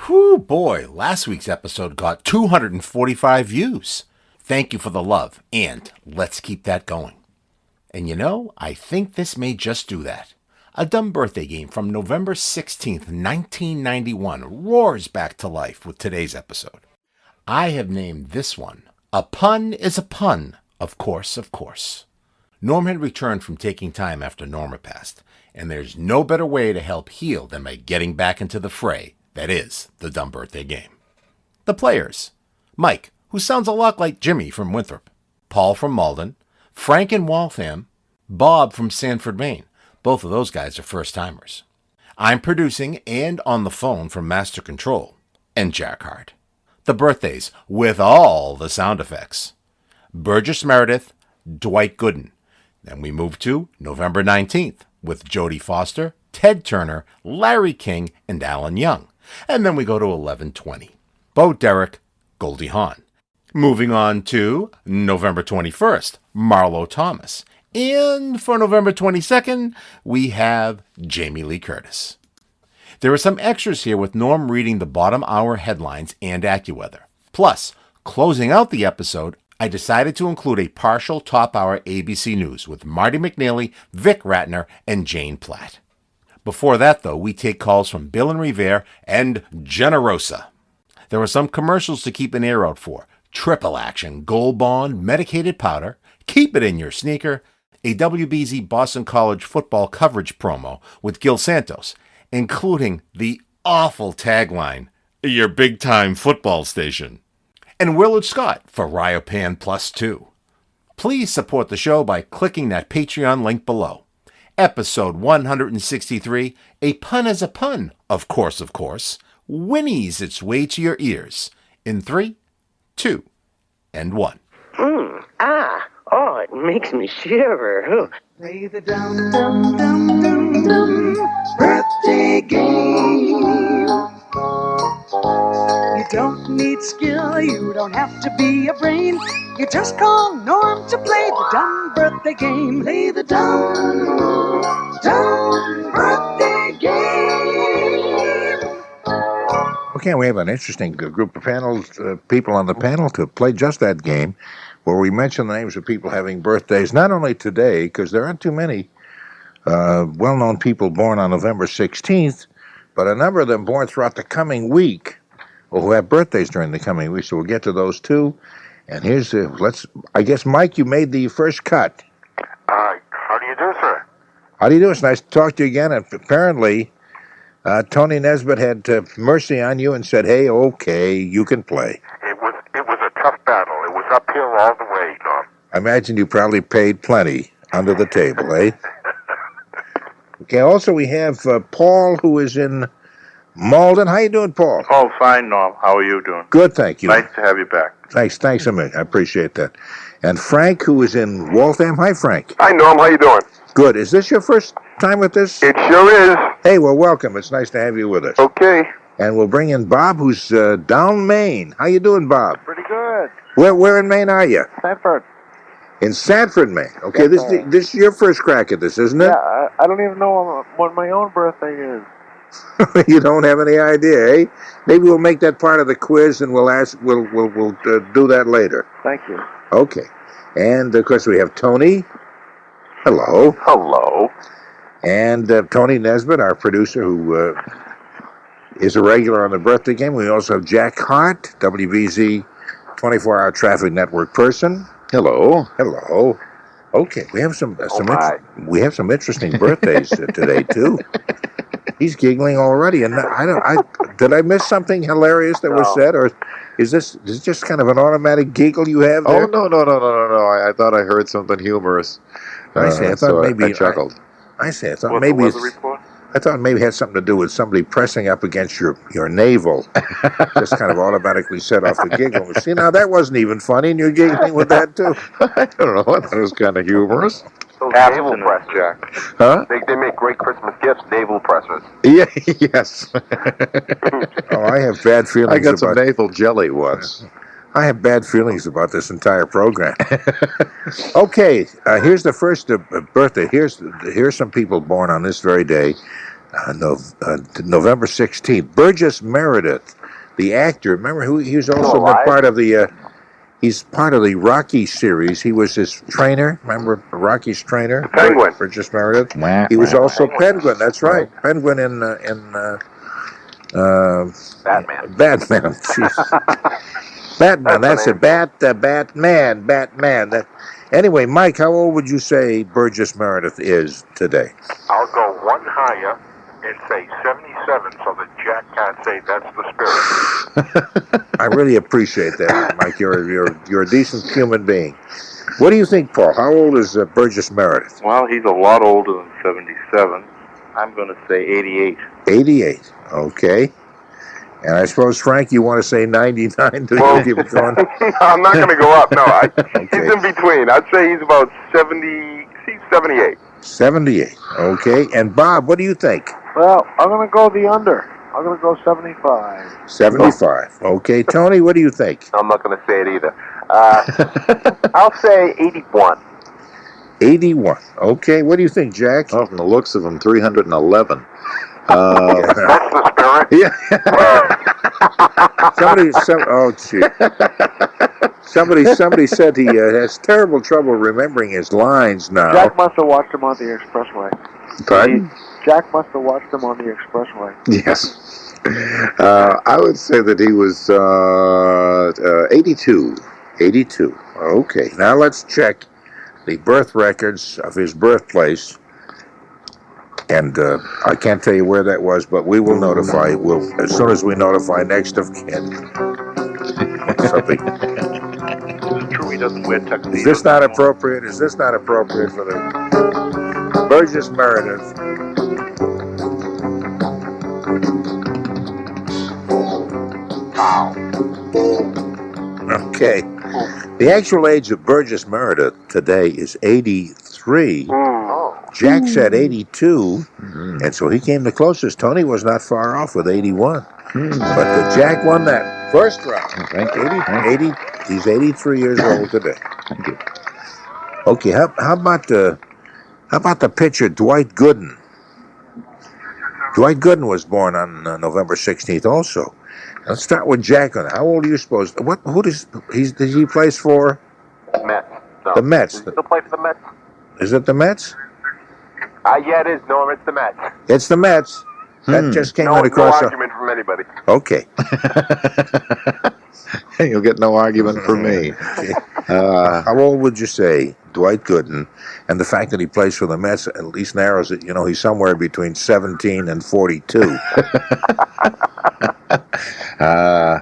Whew, boy, last week's episode got 245 views. Thank you for the love, and let's keep that going. And you know, I think this may just do that. A Dumb Birthday Game from November 16th, 1991 roars back to life with today's episode. I have named this one, A Pun is a Pun, of course, of course. Norm had returned from taking time after Norma passed, and there's no better way to help heal than by getting back into the fray, that is, the Dumb Birthday Game. The players: Mike, who sounds a lot like Jimmy from Winthrop, Paul from Malden, Frank in Waltham, Bob from Sanford, Maine. Both of those guys are first-timers. I'm producing and on the phone from Master Control, and Jack Harte. The birthdays, with all the sound effects: Burgess Meredith, Dwight Gooden. Then we move to November 19th with Jodie Foster, Ted Turner, Larry King, and Alan Young. And then we go to 11/20. Bo Derek, Goldie Hawn. Moving on to November 21st, Marlo Thomas. And for November 22nd, we have Jamie Lee Curtis. There are some extras here with Norm reading the bottom hour headlines and AccuWeather. Plus, closing out the episode, I decided to include a partial top hour ABC News with Marty McNeely, Vic Ratner, and Jane Platt. Before that, though, we take calls from Bill and Revere and Generosa. There are some commercials to keep an ear out for: Triple Action, Gold Bond, Medicated Powder, Keep It in Your Sneaker, a WBZ Boston College football coverage promo with Gil Santos, including the awful tagline, "Your big-time football station," and Willard Scott for Ryopan Plus 2. Please support the show by clicking that Patreon link below. Episode 163, A Pun is a Pun, of course, whinnies its way to your ears in 3, 2, and 1. Oh, it makes me shiver. Play the dum dum dum dum dum birthday game. You don't need skill, you don't have to be a brain. You just call Norm to play the dumb birthday game. Play the dumb birthday game. Okay, we have an interesting group of people on the panel to play just that game, where we mention the names of people having birthdays, not only today, because there aren't too many well-known people born on November 16th, but a number of them born throughout the coming week, or who have birthdays during the coming week. So we'll get to those too. And here's I guess, Mike, you made the first cut. How do you do, sir? How do you do? It's nice to talk to you again. And apparently, Tony Nesbitt had mercy on you and said, "Hey, okay, you can play." It was a tough battle. It was uphill all the way, Norm. I imagine you probably paid plenty under the table, eh? Okay, also we have Paul, who is in Malden. How you doing, Paul? Oh, fine, Norm. How are you doing? Good, thank you. Nice to have you back. Thanks a minute. I appreciate that. And Frank, who is in Waltham. Hi, Frank. Hi, Norm. How you doing? Good. Is this your first time with this? It sure is. Hey, well, welcome. It's nice to have you with us. Okay. And we'll bring in Bob, who's down Maine. How you doing, Bob? Pretty good. Where in Maine are you? Sanford. In Sanford, Maine. Okay, this is your first crack at this, isn't it? Yeah, I don't even know what my own birthday is. You don't have any idea, eh? Maybe we'll make that part of the quiz, and we'll do that later. Thank you. Okay. And of course we have Tony. Hello. Hello. And Tony Nesbitt, our producer, who is a regular on the birthday game. We also have Jack Harte, WBZ 24-hour traffic network person. Hello. Hello. Okay, we have some interesting birthdays today too. He's giggling already, and did I miss something hilarious that was said, or is this just kind of an automatic giggle you have there? Oh no! I thought I heard something humorous. I thought maybe I chuckled. I thought maybe it had something to do with somebody pressing up against your navel. Just kind of automatically set off the giggle. See, now that wasn't even funny, and you're giggling with that too. I don't know. I thought it was kind of humorous. Naval press, Jack. Huh? They make great Christmas gifts, naval pressers. Yeah. Yes. Oh, I have bad feelings. I got some naval jelly once. I have bad feelings about this entire program. Okay, here's the first birthday. Here's some people born on this very day. November 16th. Burgess Meredith, the actor. Remember who he was also Still alive? part of the. He's part of the Rocky series. He was his trainer. Remember Rocky's trainer? The Penguin. Burgess Meredith. He was also Penguin. That's right. Penguin in Batman. Batman. Jeez. Batman. That's it. Batman. That. Anyway, Mike, how old would you say Burgess Meredith is today? I'll go one higher and say 77 so that Jack can't say that's the spirit. I really appreciate that, Mike. You're a decent human being. What do you think, Paul? How old is Burgess Meredith? Well, he's a lot older than 77. I'm going to say 88. 88. Okay. And I suppose, Frank, you want to say 99 to keep it going? I'm not going to go up. No, Okay. he's in between. I'd say he's about 70. He's 78. 78. Okay. And Bob, what do you think? Well, I'm going to go the under. I'm going to go 75. 75. Okay. Tony, what do you think? I'm not going to say it either. I'll say 81. 81. Okay. What do you think, Jack? Oh, from the looks of him, 311. That's the spirit. Yeah. Somebody said he has terrible trouble remembering his lines now. Jack must have watched him on the expressway. Pardon? Jack must have watched him on the expressway. Yes. I would say that he was 82. 82. Okay. Now let's check the birth records of his birthplace. And I can't tell you where that was, but we will notify. As soon as we notify next of kin. Something. True, he doesn't wear tuxedos. Is this not appropriate? Is this not appropriate for the Burgess Meredith? Okay. The actual age of Burgess Meredith today is 83. Jack said 82, and so he came the closest. Tony was not far off with 81. But Jack won that first round. Thank you. 80, he's 83 years old today. Thank you. Okay, how about the pitcher Dwight Gooden? Dwight Gooden was born on November 16th also. Let's start with Jack on how old are you supposed? Does he plays for? Mets. The Mets. Does he still play for the Mets? Is it the Mets? Yeah, it is, Norma. It's the Mets. It's the Mets. That just came No across. argument from anybody. Okay. You'll get no argument from me. How old would you say Dwight Gooden? And the fact that he plays for the Mets at least narrows it. You know, he's somewhere between 17 and 42. I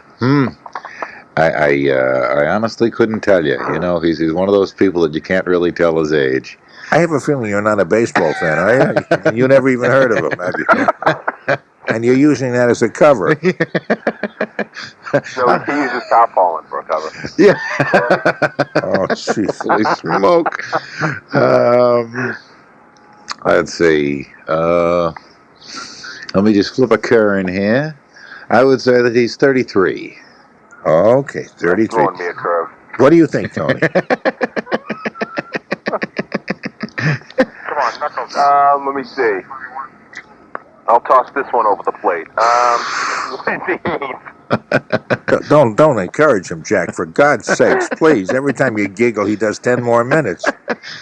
honestly couldn't tell you. You know, he's one of those people that you can't really tell his age. I have a feeling you're not a baseball fan, are you? You never even heard of him, have you? And you're using that as a cover. So he uses tarpaulin for a cover. Yeah. Oh, jeez. Holy smoke. Let's see. Let me just flip a curve here. I would say that he's 33. Okay, 33. Throwing me a curve. What do you think, Tony? Come on, Knuckles. Let me see. I'll toss this one over the plate. 28. Don't encourage him, Jack. For God's sakes, please. Every time you giggle, he does 10 more minutes.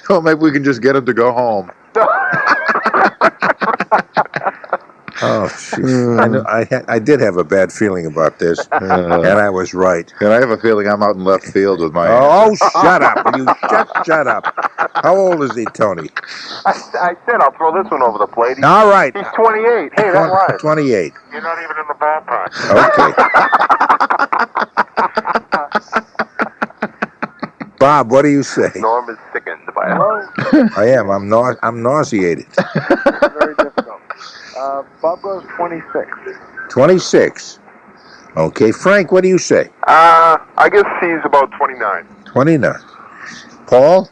Well, maybe we can just get him to go home. Oh, jeez. I did have a bad feeling about this, and I was right. And I have a feeling I'm out in left field with my Oh, shut up. Will you shut up. How old is he, Tony? I said I'll throw this one over the plate. All right. He's 28. Hey, that lies. 28. You're not even in the ballpark. Okay. Bob, what do you say? Norm is sickened by it. I am. I'm nauseated. Very difficult. Bob goes 26. 26. Okay. Frank, what do you say? I guess he's about 29. 29. Paul?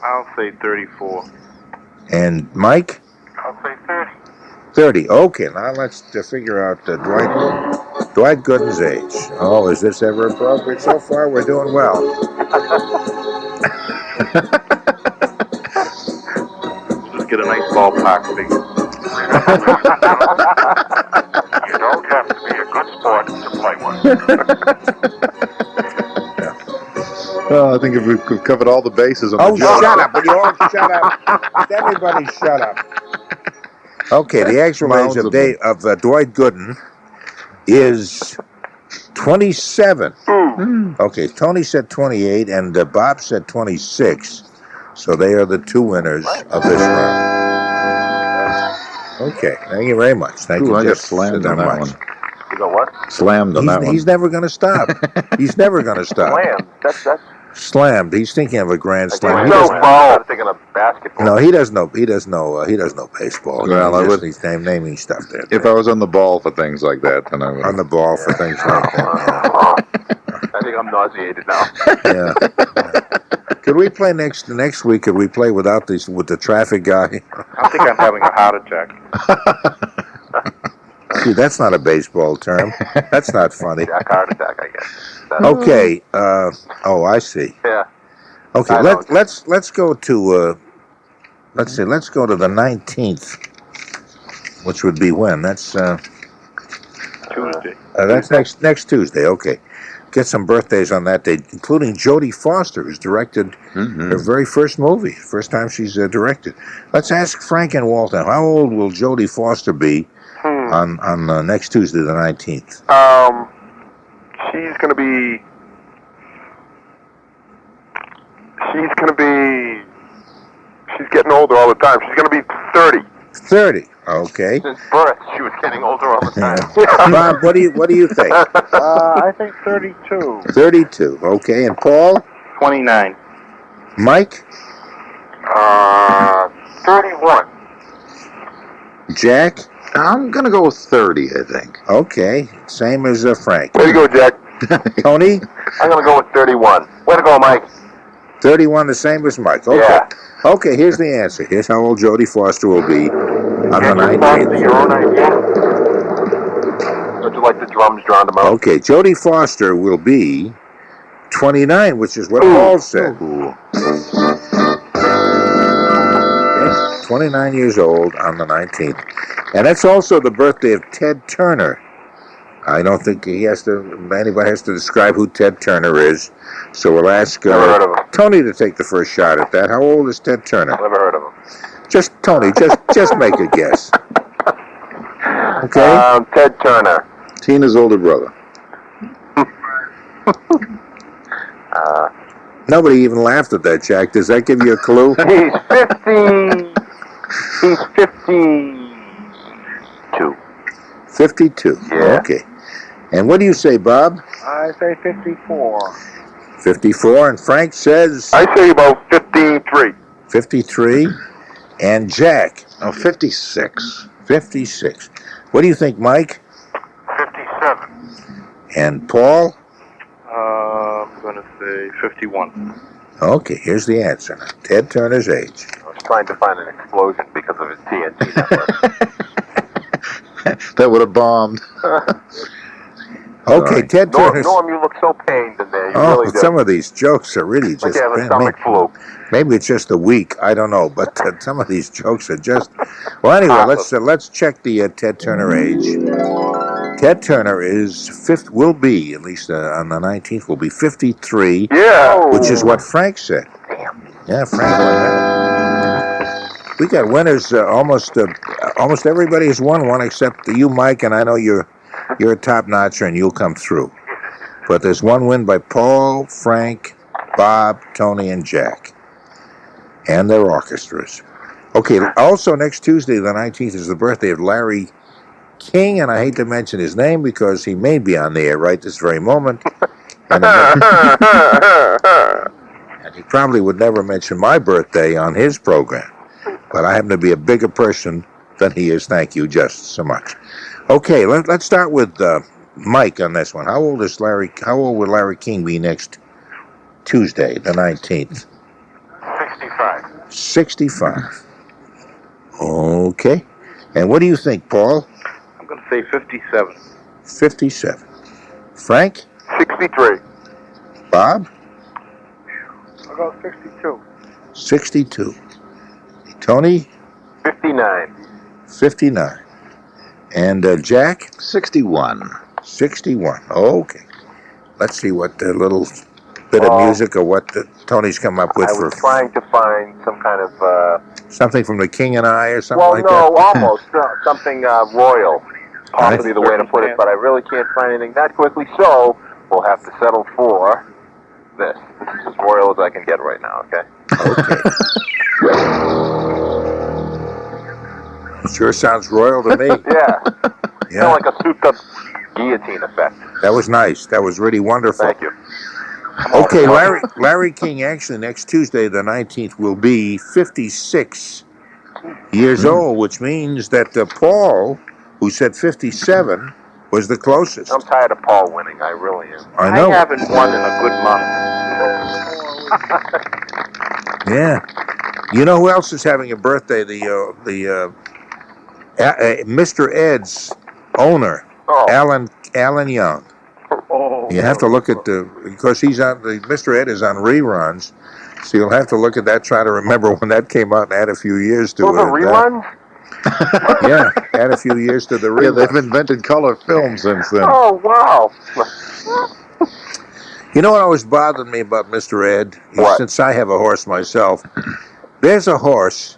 I'll say 34. And Mike? I'll say 30. 30. Okay, now let's figure out Dwight Gooden's age. Oh, is this ever appropriate? So far, we're doing well. Just get a nice ballpark figure. You don't have to be a good sport to play one. Oh, I think if we've covered all the bases on Oh, the joke. shut up. Will you all shut up? Everybody shut up. Okay, the actual age of, Dwight Gooden is 27. Okay, Tony said 28, and Bob said 26. So they are the two winners of this round. Okay, thank you very much. Thank you. I got Just slammed on that one. You know what? Slammed on that one. He's never going to stop. He's never going to stop. Slam. That's Slammed. He's thinking of a grand slam. no ball. I'm thinking of basketball. No, he does no baseball. Well, he's naming stuff there. If I was on the ball for things like that, then I would. On the ball for things like that. I think I'm nauseated now. Yeah. Could we play next week? Could we play with the traffic guy? I think I'm having a heart attack. See, that's not a baseball term. That's not funny. Jack Harte attack, I guess. Okay. I see. Yeah. Okay. Let's go to let's go to the 19th, which would be when? That's Tuesday. That's next Tuesday. Okay. Get some birthdays on that day, including Jodie Foster, who's directed her very first movie, first time she's directed. Let's ask Frank and Waltham, how old will Jodie Foster be on next Tuesday, the 19th? She's gonna be. She's getting older all the time. She's gonna be 30. 30. Okay. Since birth, she was getting older all the time. Bob, what do you think? I think 32. 32. Okay. And Paul? 29. Mike? 31. Jack? I'm gonna go with 30. I think. Okay. Same as Frank. Way to go, Jack. Tony? I'm gonna go with 31. Way to go, Mike. 31, the same as Mike. Okay. Yeah. Okay, here's the answer. Here's how old Jodie Foster will be on the 19th. Your own idea? Would you like the drums drawn them out? Okay, Jodie Foster will be 29, which is what Paul said. Okay, 29 years old on the 19th. And that's also the birthday of Ted Turner. I don't think anybody has to describe who Ted Turner is. So we'll ask Tony to take the first shot at that. How old is Ted Turner? Never heard of him. Just Tony, just make a guess. Okay? Ted Turner. Tina's older brother. Nobody even laughed at that, Jack. Does that give you a clue? He's 50. He's 52. 52. Yeah. Okay. And what do you say, Bob? I say 54. 54. And Frank says? I say about 53. 53. And Jack? 56. 56. What do you think, Mike? 57. And Paul? I'm gonna say 51. Okay, here's the answer. Ted Turner's age. I was trying to find an explosion because of his TNT network. That would have bombed. Okay, Ted Turner's... Norm, you look so pained in there. You really do. Some of these jokes are really Like just... you have a stomach flu. Maybe it's just a week. I don't know, but some of these jokes are just... Well, anyway, let's check the Ted Turner age. Ted Turner will be, at least on the 19th, will be 53. Yeah. Which is what Frank said. Damn. Yeah, Frank won that. We got winners. Almost everybody has won one except you, Mike, and I know you're a top-notcher and you'll come through. But there's one win by Paul, Frank, Bob, Tony, and Jack. And their orchestras. Okay, also next Tuesday, the 19th, is the birthday of Larry King, and I hate to mention his name because he may be on the air right this very moment. And he probably would never mention my birthday on his program. But I happen to be a bigger person than he is. Thank you just so much. Okay, let's start with Mike on this one. How old would Larry King be next Tuesday, the 19th? 65. 65. Okay. And what do you think, Paul? I'm gonna say 57. 57. Frank? 63. Bob? I'll go 62. 62. Tony? 59. 59. And Jack? 61. 61. Okay. Let's see what little bit of music or what Tony's come up with. I was trying to find some kind of... something from The King and I or something like that? Well, no, almost. Something royal. Possibly the way to put it, but I really can't find anything that quickly, so we'll have to settle for this. This is as royal as I can get right now, okay? Okay. Sure sounds royal to me. Yeah. Kind of like a souped-up guillotine effect. That was nice. That was really wonderful. Thank you. Okay, Larry King actually next Tuesday, the 19th, will be 56 years old, which means that Paul, who said 57, was the closest. I'm tired of Paul winning. I really am. I know. I haven't won in a good month. Yeah. You know who else is having a birthday? Mr. Ed's owner, Alan Young. You have to look at because he's on Mr. Ed is on reruns, so you'll have to look at that, try to remember when that came out and add a few years to it. The reruns? Yeah, add a few years to the reruns. Yeah, they've invented color film since then. Oh, wow. You know what always bothered me about Mr. Ed? Since I have a horse myself, there's a horse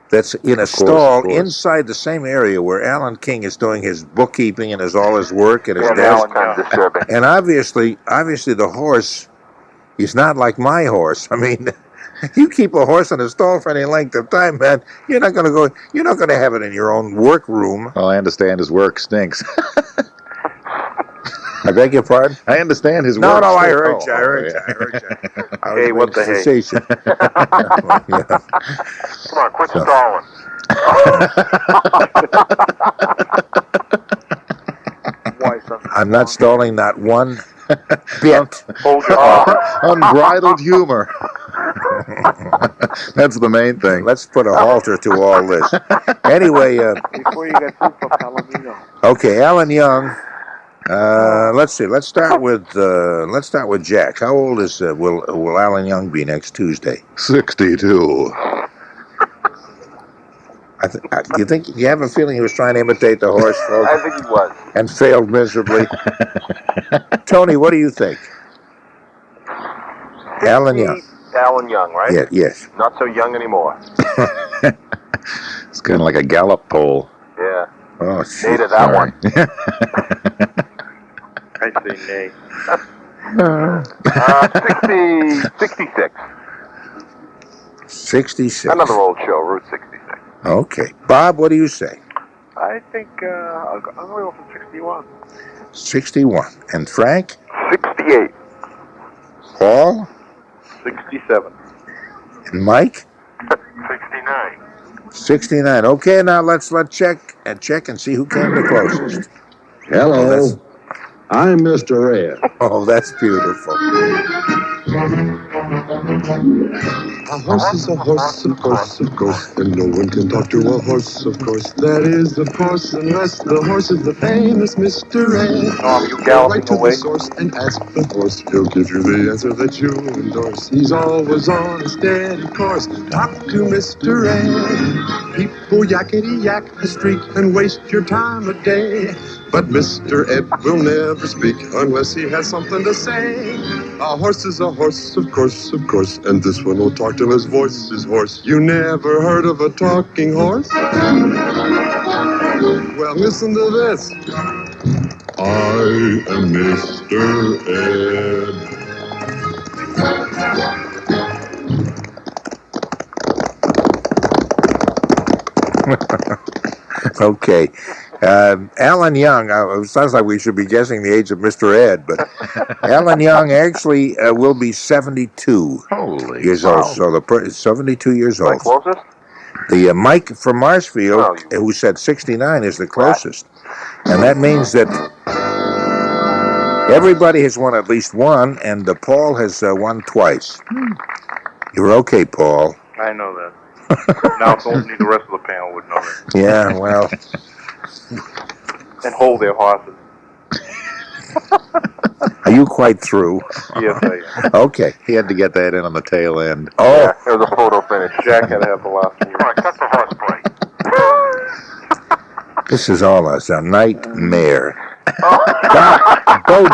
that's in a stall inside the same area where Alan King is doing his bookkeeping and all his work at his desk. And obviously the horse is not like my horse. I mean, you keep a horse in a stall for any length of time, man, you're not going to have it in your own work room. Well, I understand his work stinks. I beg your pardon? I understand his work. No, I heard you. I heard you. Hey, what the hey? Come on, quit stalling. I'm not stalling, not one bit. Hold your unbridled humor. That's the main thing. Let's put a halter to all this. Anyway, before you get too far, Palomino. Okay, Alan Young. Let's see. Let's start with Jack. How old is will Alan Young be next Tuesday? 62. You have a feeling he was trying to imitate the horse, folks? I think he was. And failed miserably. Tony, what do you think? Alan Young. Alan Young, right? Yeah, yes. Not so young anymore. It's kind of like a Gallup poll. Yeah. Oh, Nay to that one. I say nay. 66. 66. Another old show, Route 66. Okay. Bob, what do you say? I think I'm going to go for 61. 61. And Frank? 68. Paul? 67. And Mike? 69. 69. Okay, now let's check and see who came the closest. Hello. I'm Mr. Ed. Oh, that's beautiful. A horse is a horse, of course, and no one can talk to a horse, of course. That is, of course, unless the horse is the famous Mr. Ed. You Go galloping right to away? the source and ask the horse. He'll give you the answer that you endorse. He's always on a steady course. Talk to Mr. Ed. People yakety yak the street and waste your time a day. But Mr. Ed will never speak unless he has something to say. A horse is a horse, of course, and this one will talk till his voice is hoarse. You never heard of a talking horse? Well, listen to this. I am Mr. Ed. Okay. Alan Young, it sounds like we should be guessing the age of Mr. Ed, but Alan Young actually will be 72 years old. So 72 years old. Closest? The Mike from Marshfield, who said 69, is the closest. And that means that everybody has won at least one, and Paul has won twice. You're okay, Paul. I know that. Now only the rest of the panel would know that. Yeah, well. And hold their horses. Are you quite through? Yes, I am. Okay. He had to get that in on the tail end. Oh. Yeah, it was a photo finish. Jack had to have the last one. Come on, cut the horse play. This is all a nightmare. Bo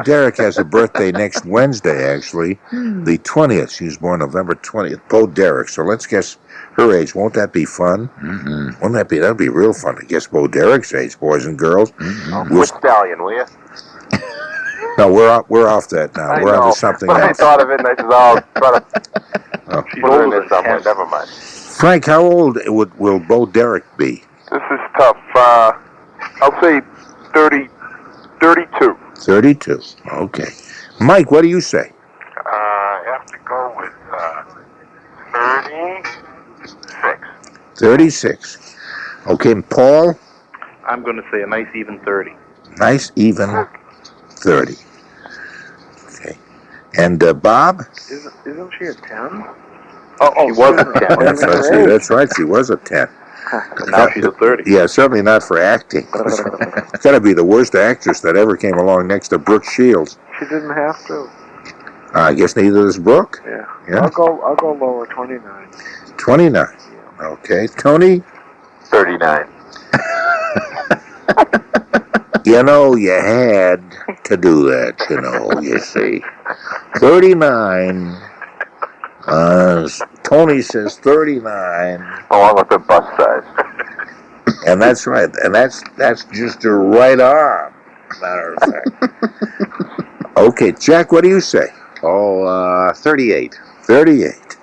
Derek has a birthday next Wednesday, actually, the 20th. She was born November 20th. Bo Derek. So let's guess her age. Won't that be fun? Mm-hmm. Won't that be? That'd be real fun to guess Bo Derek's age, boys and girls. Mm-hmm. We'll stallion, will you? No, we're off that now. We're on to something else. I thought of it and I said, I'll try to put her in there somewhere. Never mind. Frank, how old will Bo Derek be? This is tough. I'll say 32. 32. Okay. Mike, what do you say? I have to go with 36. 36. Okay, Paul? I'm going to say a nice even 30. Nice even 30. Okay. And Bob? Isn't she a 10? She was a 10. That's right. She was a 10. Now she's a 30. Yeah, certainly not for acting. It's got to be the worst actress that ever came along next to Brooke Shields. She didn't have to. I guess neither does Brooke. Yeah. Yeah. I'll go lower, 29. 29. Okay. Tony? 39. You know, you had to do that, you see. 39. Tony says 39. Along with the bus size. And that's right. And that's just a right on, matter of fact. Okay, Jack, what do you say? 38. 38.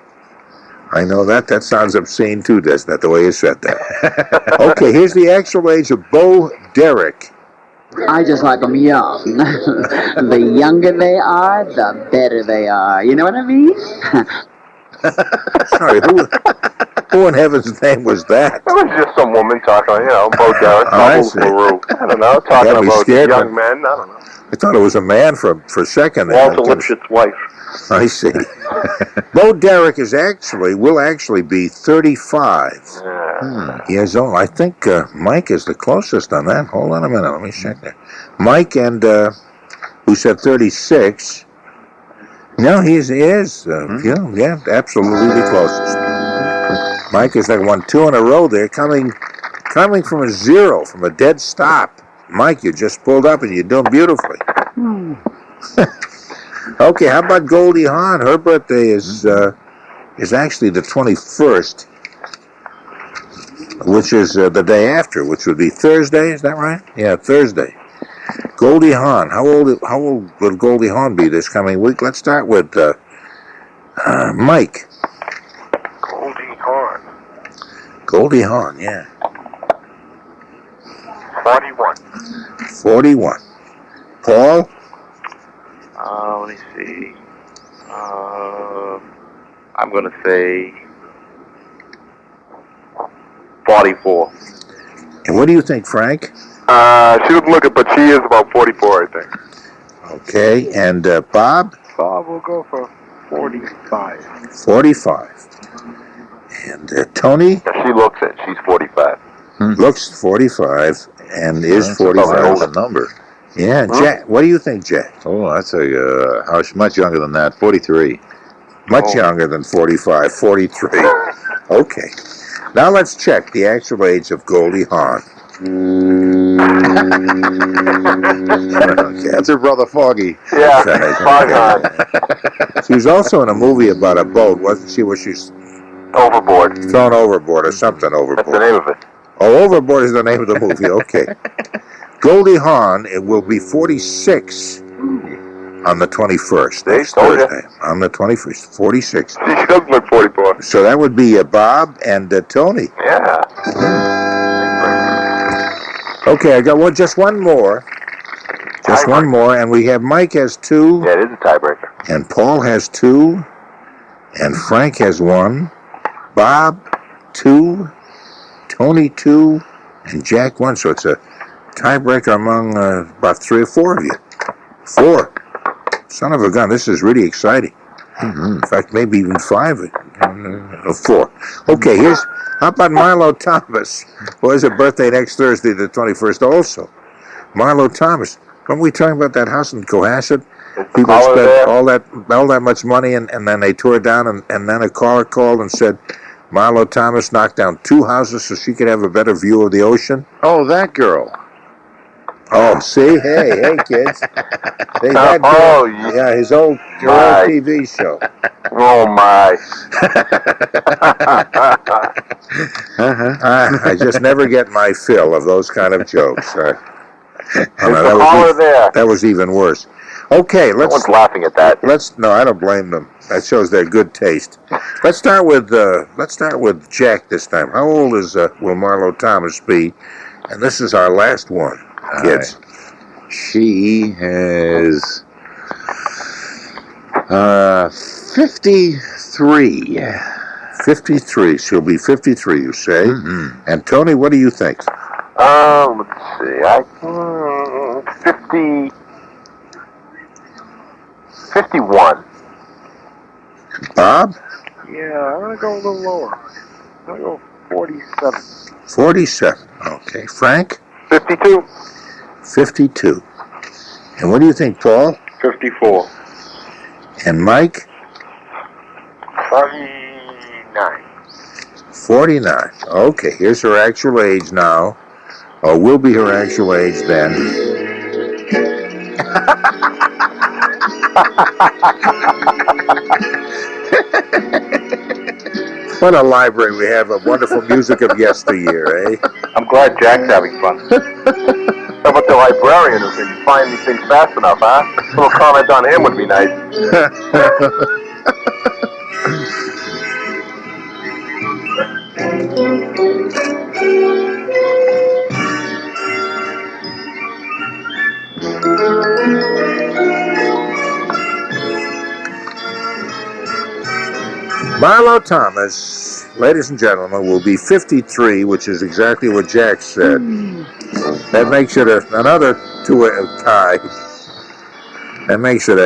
I know that sounds obscene too, doesn't it, the way you said that? Okay, here's the actual age of Bo Derek. I just like them young. The younger they are, the better they are. You know what I mean? Sorry, who in heaven's name was that? It was just some woman talking, Bo Derek, I see. I don't know, talking about young me. men, I don't know. I thought it was a man for a second there. Walter Lipschitz' wife. I see. Bo Derek will actually be 35 years old. I think Mike is the closest on that. Hold on a minute. Let me check there. Mike and who said 36. No, he is. Yeah, absolutely the closest. Mike has won 2 in a row there, coming from a zero, from a dead stop. Mike, you just pulled up and you're doing beautifully. Okay, how about Goldie Hawn? Her birthday is actually the 21st, which is the day after, which would be Thursday. Is that right? Yeah, Thursday. Goldie Hawn. How old will Goldie Hawn be this coming week? Let's start with Mike. Goldie Hawn. Goldie Hawn, yeah. 41. 41. Paul? Let me see. I'm going to say 44. And what do you think, Frank? She doesn't look it, but she is about 44, I think. Okay, and Bob? Bob will go for 45. 45. And Tony? Yeah, she looks it. She's 45. Looks 45 and is 45. That's a number. Yeah, Jack. What do you think, Jack? Oh, that's much younger than that. 43. Much younger than 45. 43. Okay. Now let's check the actual age of Goldie Hawn. Okay, that's her brother Foggy. Yeah, Foggy. She was also in a movie about a boat, wasn't she? Where she's overboard. Thrown overboard or something overboard. That's the name of it. Oh, Overboard is the name of the movie. Okay. Goldie Hawn, it will be 46 on the 21st. Next Thursday. On the 21st. 46. She does look 44. So that would be Bob and Tony. Yeah. Okay, I got just one more. Just one more, and we have Mike has 2. Yeah, it is a tiebreaker. And Paul has 2. And Frank has 1. Bob, 2. Tony, 2. And Jack, 1. So it's a tiebreaker among about 3 or 4 of you. 4. Son of a gun, this is really exciting. In fact, maybe even 5 or 4. Okay, how about Marlo Thomas? Well, his birthday next Thursday, the 21st also. Marlo Thomas. Weren't we talking about that house in Cohasset? People spent all that much money and then they tore it down and then a caller called and said, Marlo Thomas knocked down 2 houses so she could have a better view of the ocean. Oh, that girl. Oh, see? Hey, kids. Hey, that girl. Oh, Yeah, his old TV show. Oh, my. I just never get my fill of those kind of jokes. There's the caller there. That was even worse. Okay, No one's laughing at that. No, I don't blame them. That shows their good taste. Let's start with Jack this time. How old will Marlo Thomas be? And this is our last one, kids. She is 53. 53. She'll be 53, you say. Mm-hmm. And Tony, what do you think? Let's see. 51. Bob? Yeah, I'm going to go a little lower. I'm going to go 47. 47. Okay. Frank? 52. 52. And what do you think, Paul? 54. And Mike? 49. 49. Okay, here's her actual age now. Or will be her actual age then. What a library we have of wonderful music of yesteryear, eh? I'm glad Jack's having fun. How about the librarian who can find these things fast enough, huh? A little comment on him would be nice. Marlo Thomas, ladies and gentlemen, will be 53, which is exactly what Jack said. That makes it another two-way tie. That makes it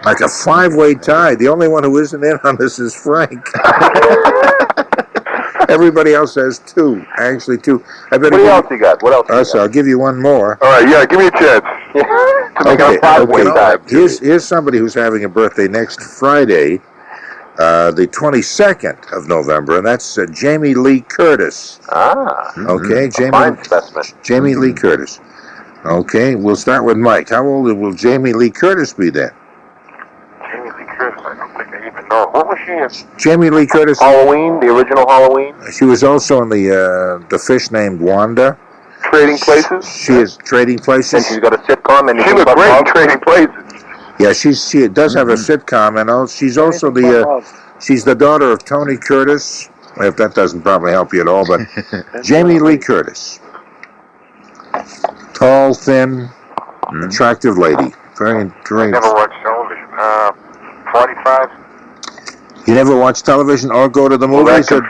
like a 5-way tie. The only one who isn't in on this is Frank. Everybody else has 2. Actually, 2. What else you got? So I'll give you one more. All right, yeah, give me a chance. To make it a 5-way tie. Here's somebody who's having a birthday next Friday, the 22nd of November, and that's Jamie Lee Curtis. Okay, fine specimen. Jamie Lee Curtis. Okay, we'll start with Mike. How old will Jamie Lee Curtis be then? Jamie Lee Curtis, I don't think I even know. What was she in? Jamie Lee Curtis. Halloween, the original Halloween? She was also in the fish named Wanda. Trading Places? She is Trading Places. And she's got a sitcom. And she was great in Trading Places. Yeah, she does have a sitcom, and she's also she's the daughter of Tony Curtis. If that doesn't probably help you at all, but Jamie Lee Curtis. Tall, thin, attractive lady. Very. I never watched television. 45. You never watch television or go to the movies or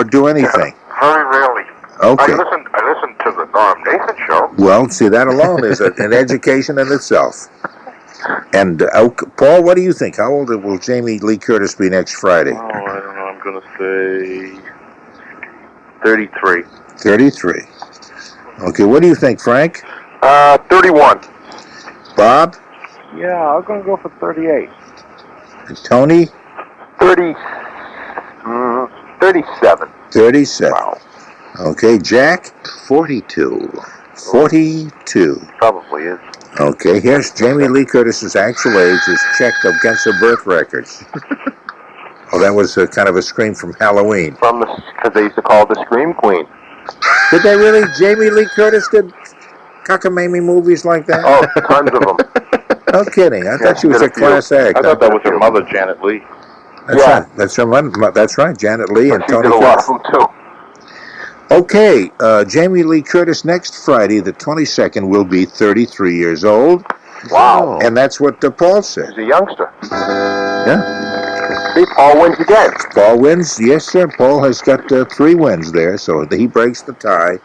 do anything? Very rarely. Okay. I listen to the Norm Nathan show. Well, see, that alone is an education in itself. And Paul, what do you think? How old will Jamie Lee Curtis be next Friday? Oh, I don't know. I'm going to say 33. 33. Okay, what do you think, Frank? 31. Bob? Yeah, I'm going to go for 38. And Tony? 37. 37. Wow. Okay, Jack? 42. 42. Probably is. Okay, here's Jamie Lee Curtis's actual age is checked against her birth records. Oh, that was kind of a scream from Halloween. Because they used to call her the Scream Queen. Did they really? Jamie Lee Curtis did cockamamie movies like that? Oh, tons of them. No kidding. I thought she was a class act. I thought that was her mother, Janet Leigh. That's right. That's her mother. That's right, Janet Leigh and Tony Curtis. She did a lot of them, too. Okay, Jamie Lee Curtis next Friday, the 22nd, will be 33 years old. Wow. And that's what Paul said. He's a youngster. Yeah. See, Paul wins again. Paul wins. Yes, sir. Paul has got 3 wins there, so he breaks the tie.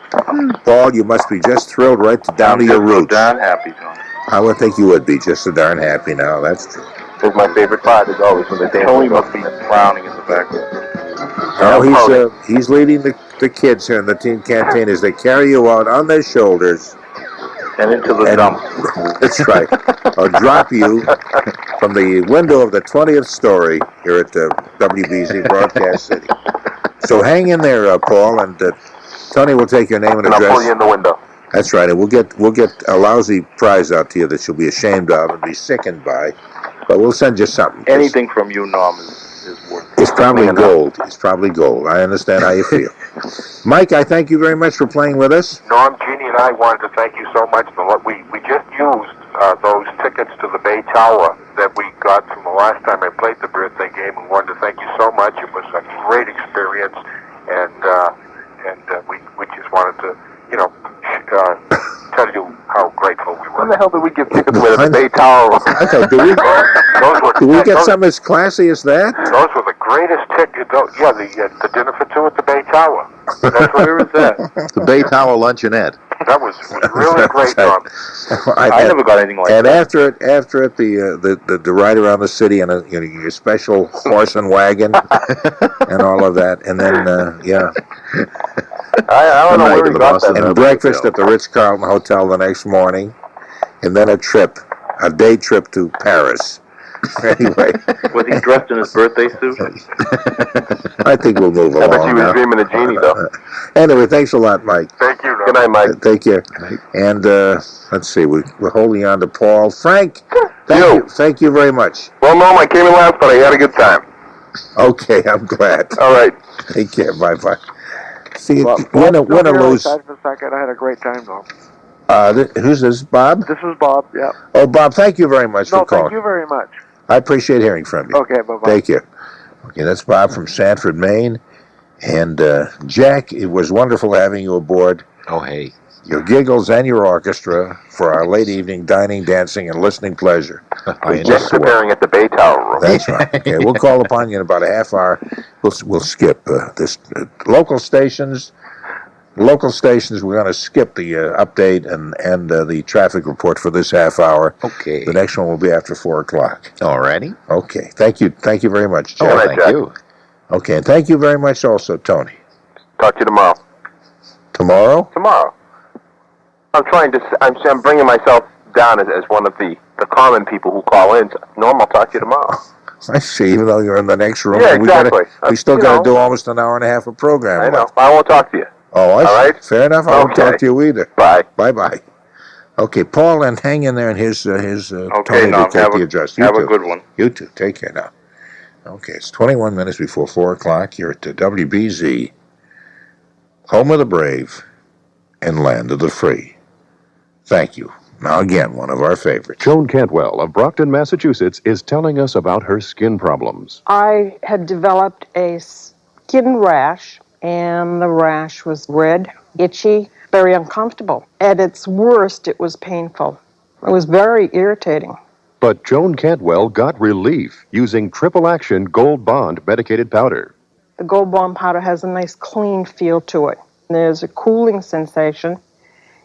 Paul, you must be just thrilled right down to your roots. I'm darn happy, Tony. I would think you would be just so darn happy now. That's true. It's my favorite part is always when they dance. Tony must be frowning in the background. Oh, he's leading the kids here in the teen canteen as they carry you out on their shoulders And into the dump. That's right. Or drop you from the window of the 20th story here at WBZ Broadcast City. So hang in there, Paul, and Tony will take your name and address. And I'll pull you in the window. That's right, and we'll get a lousy prize out to you that you'll be ashamed of and be sickened by, but we'll send you something. Anything from you, Norm, is worth it. It's probably gold. It's probably gold. I understand how you feel. Mike, I thank you very much for playing with us. Norm, Jeannie, and I wanted to thank you so much. We just used those tickets to the Bay Tower that we got from the last time I played the birthday game. We wanted to thank you so much. It was a great experience, and we just wanted to, tell you how grateful we were. When the hell did we give tickets away to the Bay Tower? Okay, do we get something as classy as that? Those were the greatest tickets. Yeah, the dinner for two at the Bay Tower. That's where was that? The Bay Tower Luncheonette. That was really great, Norm. I never got anything like that. And after it, the ride around the city and your special horse and wagon and all of that, and then I don't know where we got that. And breakfast at the Ritz-Carlton Hotel the next morning, and then a day trip to Paris. Anyway. Was he dressed in his birthday suit? I think we'll move along. I bet he was dreaming of Jeannie, though. Anyway, thanks a lot, Mike. Thank you, Norm. Good night, Mike. Take care. And let's see, we're holding on to Paul. Frank, thank you very much. Well, Norm, I came in last, but I had a good time. Okay, I'm glad. All right. Take care. Bye-bye. See, Well, win or lose. For a second, I had a great time, though. Who's this, Bob? This is Bob, yeah. Oh, Bob, thank you very much for calling. Thank you very much. I appreciate hearing from you. Okay, bye-bye. Take care. Okay, that's Bob from Sanford, Maine. And Jack, it was wonderful having you aboard. Oh, hey. Your giggles and your orchestra for our late evening dining, dancing, and listening pleasure. We're just preparing at the Bay Tower room. That's right. Okay, we'll call upon you in about a half hour. We'll skip this local stations. Local stations, we're going to skip the update and the traffic report for this half hour. Okay. The next one will be after 4 o'clock. Alrighty. Okay. Thank you. Thank you very much, Jack. All right, Thank you. Okay, and thank you very much also, Tony. Talk to you tomorrow. Tomorrow? Tomorrow. I'm bringing myself down as one of the common people who call in. Norm, I'll talk to you tomorrow. I see, even though you're in the next room. Yeah, exactly. We still got to do almost an hour and a half of program. I know. I won't talk to you. Oh, I see. All right? Fair enough. I won't Okay. talk to you either. Bye. Bye-bye. Okay, Paul, and hang in there, and here's Tony to Norm, take the address. You have too. a good one. You too. Take care now. Okay, it's 21 minutes before 4 o'clock here at the WBZ, home of the brave and land of the free. Thank you. Now again, one of our favorites. Joan Cantwell of Brockton, Massachusetts, is telling us about her skin problems. I had developed a skin rash, and the rash was red, itchy, very uncomfortable. At its worst, it was painful. It was very irritating. But Joan Cantwell got relief using Triple Action Gold Bond medicated powder. The Gold Bond powder has a nice clean feel to it. There's a cooling sensation.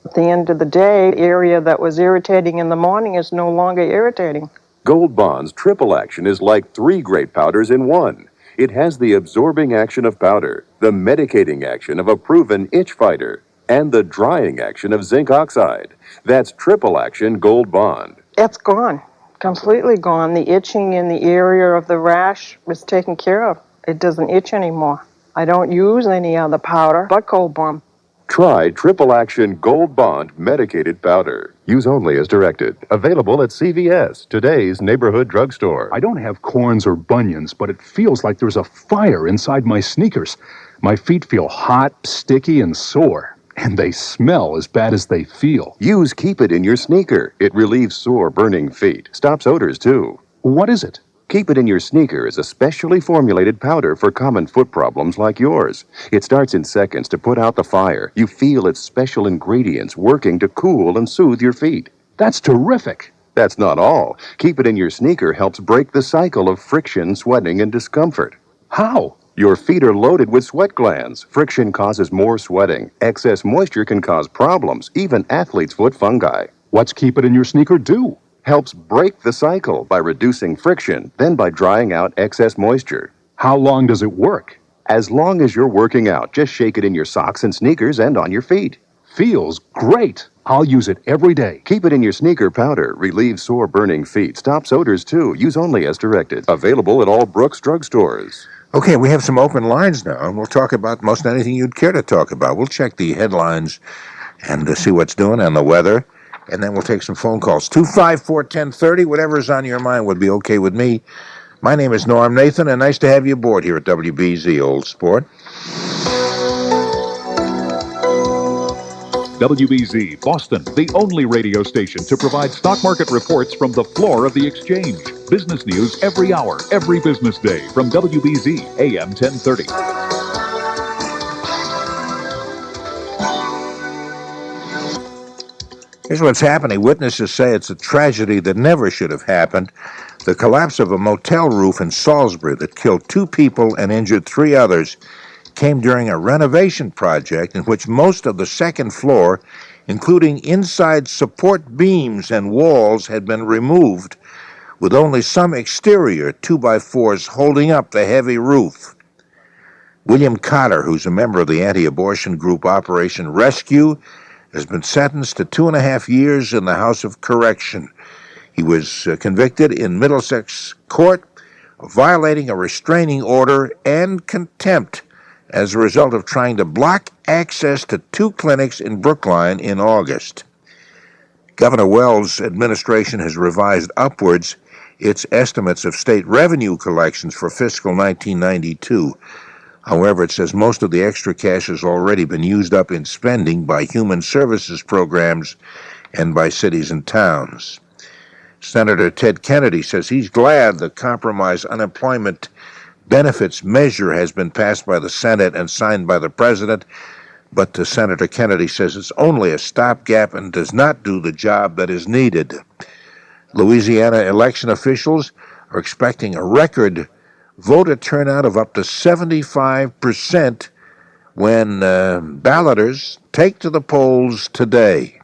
At the end of the day, the area that was irritating in the morning is no longer irritating. Gold Bond's Triple Action is like 3 great powders in one. It has the absorbing action of powder, the medicating action of a proven itch fighter, and the drying action of zinc oxide. That's Triple Action Gold Bond. It's gone. Completely gone. The itching in the area of the rash was taken care of. It doesn't itch anymore. I don't use any other powder but Gold Bond. Try Triple Action Gold Bond medicated powder. Use only as directed. Available at CVS, today's neighborhood drugstore. I don't have corns or bunions, but it feels like there's a fire inside my sneakers. My feet feel hot, sticky, and sore. And they smell as bad as they feel. Use Keep It in Your Sneaker. It relieves sore, burning feet. Stops odors, too. What is it? Keep It in Your Sneaker is a specially formulated powder for common foot problems like yours. It starts in seconds to put out the fire. You feel its special ingredients working to cool and soothe your feet. That's terrific. That's not all. Keep It in Your Sneaker helps break the cycle of friction, sweating, and discomfort. How? Your feet are loaded with sweat glands. Friction causes more sweating. Excess moisture can cause problems, even athlete's foot fungi. What's Keep It in Your Sneaker do? Helps break the cycle by reducing friction, then by drying out excess moisture. How long does it work? As long as you're working out, just shake it in your socks and sneakers and on your feet. feels great. I'll use it every day. Keep it in your sneaker powder. Relieves sore, burning feet. Stops odors, too. Use only as directed. Available at all Brooks drugstores. Okay, we have some open lines now, and we'll talk about most anything you'd care to talk about. We'll check the headlines and see what's doing and the weather, and then we'll take some phone calls. 254-1030, whatever is on your mind would be okay with me. My name is Norm Nathan, and nice to have you aboard here at WBZ, Old Sport. WBZ Boston, the only radio station to provide stock market reports from the floor of the exchange. Business news every hour, every business day from WBZ AM 1030. Here's what's happening. Witnesses say it's a tragedy that never should have happened. The collapse of a motel roof in Salisbury that killed 2 people and injured 3 others came during a renovation project in which most of the second floor, including inside support beams and walls, had been removed, with only some exterior 2x4s holding up the heavy roof. William Cotter, who's a member of the anti-abortion group Operation Rescue, has been sentenced to 2.5 years in the House of Correction. He was convicted in Middlesex Court of violating a restraining order and contempt as a result of trying to block access to 2 clinics in Brookline in August. Governor Wells' administration has revised upwards its estimates of state revenue collections for fiscal 1992. However, it says most of the extra cash has already been used up in spending by human services programs and by cities and towns. Senator Ted Kennedy says he's glad the compromise unemployment benefits measure has been passed by the Senate and signed by the President, but Senator Kennedy says it's only a stopgap and does not do the job that is needed. Louisiana election officials are expecting a record voter turnout of up to 75% when balloters take to the polls today.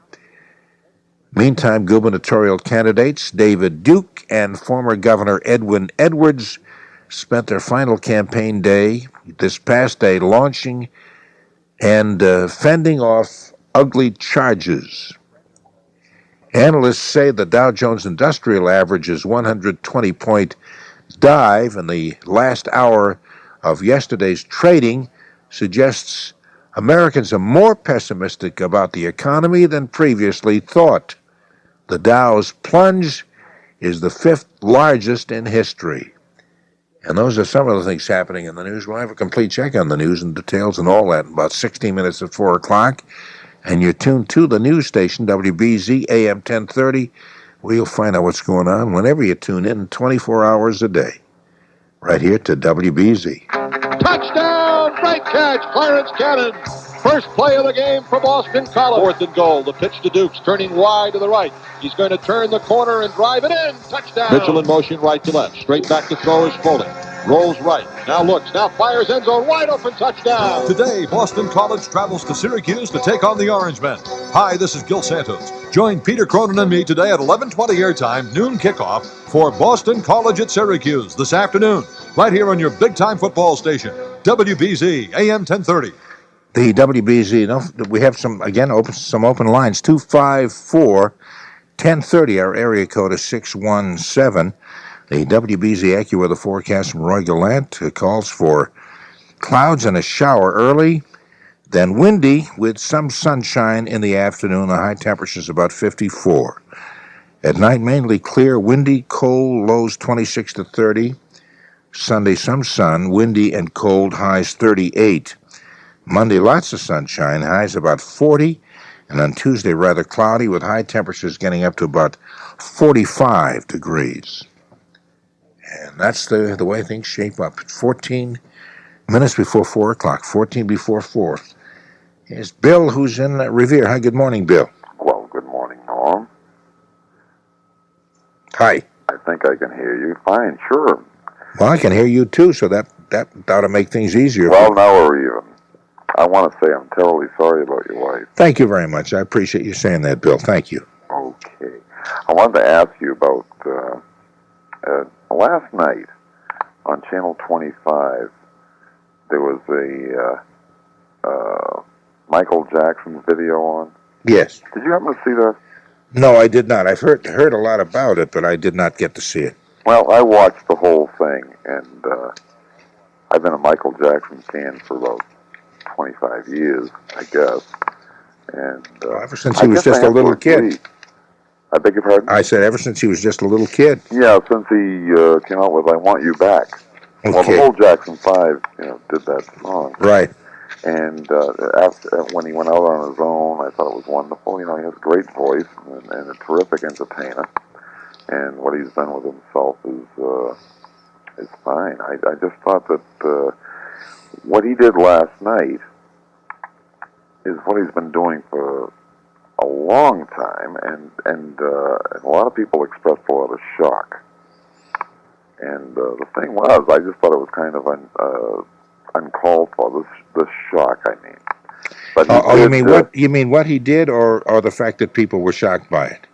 Meantime, gubernatorial candidates David Duke and former Governor Edwin Edwards spent their final campaign day this past day launching and fending off ugly charges. Analysts say the Dow Jones Industrial Average's 120-point dive in the last hour of yesterday's trading suggests Americans are more pessimistic about the economy than previously thought. The Dow's plunge is the 5th largest in history. And those are some of the things happening in the news. We'll have a complete check on the news and details and all that in about 16 minutes at 4 o'clock. And you're tuned to the news station, WBZ AM 1030, where you'll find out what's going on whenever you tune in 24 hours a day. Right here to WBZ. Touchdown! Great catch, Clarence Cannon. First play of the game for Boston College. 4th and goal. The pitch to Dukes, turning wide to the right. He's going to turn the corner and drive it in. Touchdown. Mitchell in motion right to left. Straight back to throw is Foley. Rolls right. Now looks. Now fires end zone. Wide open. Touchdown. Today, Boston College travels to Syracuse to take on the Orangemen. Hi, this is Gil Santos. Join Peter Cronin and me today at 11:20 airtime, noon kickoff, for Boston College at Syracuse this afternoon. Right here on your big-time football station, WBZ AM 1030. The WBZ, we have some open lines. 254-1030, our area code is 617. The WBZ AccuWeather forecast from Roy Gallant calls for clouds and a shower early, then windy with some sunshine in the afternoon. The high temperature is about 54. At night, mainly clear, windy, cold, lows 26 to 30. Sunday, some sun, windy and cold, highs 38. Monday, lots of sunshine, highs about 40. And on Tuesday, rather cloudy with high temperatures getting up to about 45 degrees. And that's the way things shape up. 14 minutes before 4 o'clock, 14 before 4. Here's Bill, who's in Revere. Hi, good morning, Bill. Well, good morning, Norm. Hi. I think I can hear you fine, sure. Well, I can hear you, too, so that ought to make things easier. Well, now we're even. I want to say I'm terribly sorry about your wife. Thank you very much. I appreciate you saying that, Bill. Thank you. Okay. I wanted to ask you about last night on Channel 25, there was a Michael Jackson's video on? Yes. Did you happen to see that? No, I did not. I've heard a lot about it, but I did not get to see it. Well, I watched the whole thing, and I've been a Michael Jackson fan for about 25 years, I guess. And ever since he was just a little kid. I beg your pardon? I said ever since he was just a little kid. Yeah, since he came out with "I Want You Back." Okay. Well, the whole Jackson 5, did that song. Right. And when he went out on his own, I thought it was wonderful. He has a great voice and a terrific entertainer. And what he's done with himself is fine. I just thought that what he did last night is what he's been doing for a long time, and a lot of people expressed a lot of shock. And the thing was, I just thought it was kind of uncalled for. This shock, I mean. But you mean what he did, or the fact that people were shocked by it?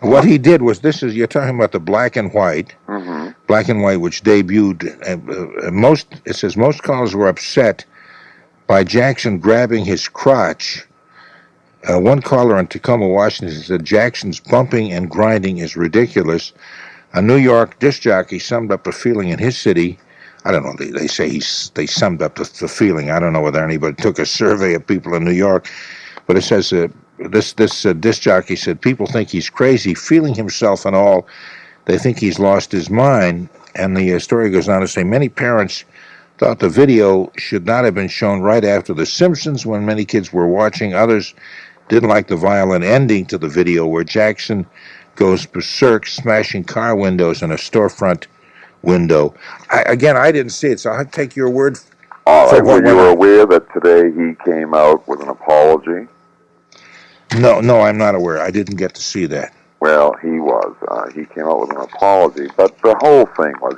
What he did was you're talking about the black and white, which debuted. It says most callers were upset by Jackson grabbing his crotch. One caller in Tacoma, Washington said Jackson's bumping and grinding is ridiculous. A New York disc jockey summed up the feeling in his city. I don't know. They say they summed up the feeling. I don't know whether anybody took a survey of people in New York, but it says this disc jockey said people think he's crazy, feeling himself and all. They think he's lost his mind. And the story goes on to say many parents thought the video should not have been shown right after The Simpsons when many kids were watching. Others didn't like the violent ending to the video where Jackson goes berserk, smashing car windows and a storefront window. I didn't see it, so I'll take your word for it. Were you aware that today he came out with an apology? No, I'm not aware. I didn't get to see that. Well, he was. He came out with an apology, but the whole thing was,